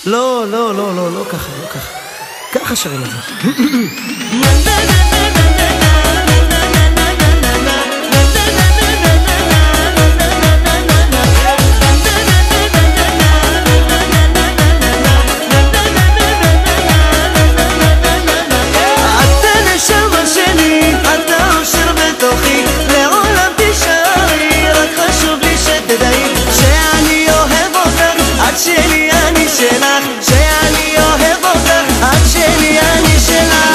לא, לא, לא, לא, לא ככה, לא ככה. ככה שרים את זה. שאני אוהב אותך עד שלי אני שלך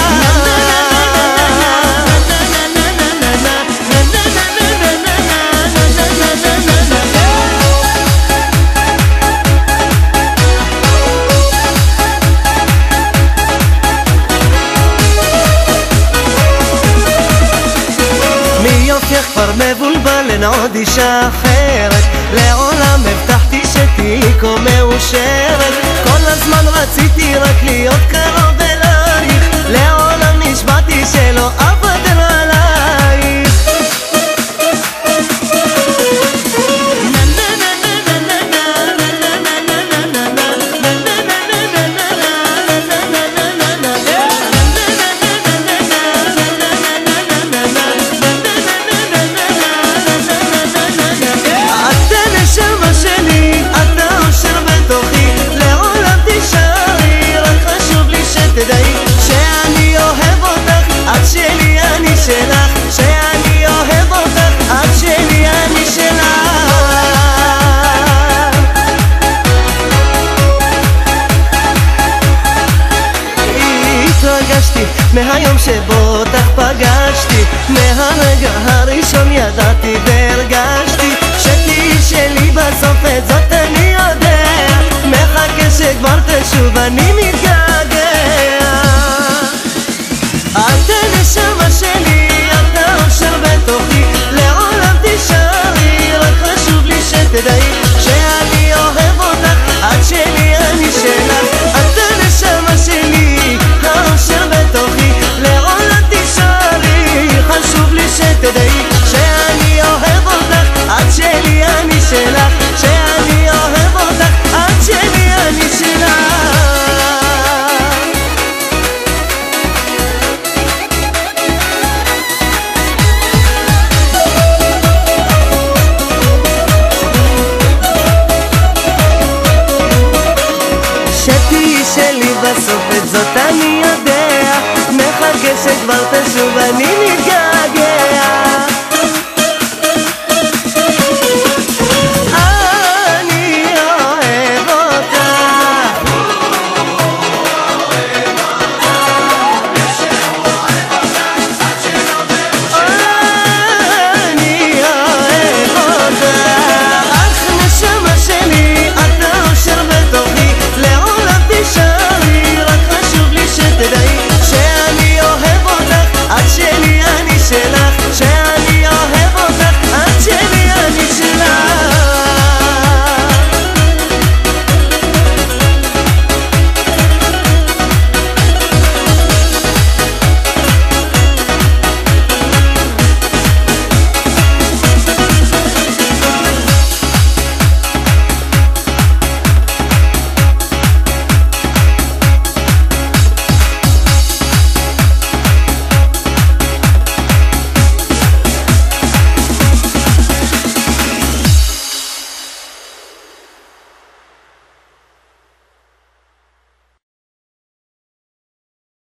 מיופייך כבר מבולבל אין עוד אישה אחרת לעולם הבטחתי שתהי כה מאושרת כל הזמן רציתי רק להיות קרוב אלייך לעולם נשבעתי שלא אוותר עלייך שאני אוהב אותך עד שלי אני שלך שאני אוהב אותך עד שלי אני שלך התרגשתי מהיום שבו אותך פגשתי מהרגע הראשון ידעתי והרגשתי שתהיי שלי בסוף את זאת אני יודע מחכה שכבר תשוב אני מתגעגע את הנשמה שלי, אתה אושר בתוכי לעולם תישארי, רק חשוב לי שתדעי שאני אוהב אותך עד שלי אני שלך את הנשמה שלי, האושר בתוכי לעולם תישארי, חשוב לי שתדעי שאני אוהב אותך עד שלי אני שלך שאני אוהב אותך עד שלי אני שלך שלי בסוף את זאת אני יודע מחכה שכבר תשוב אני מתגעגע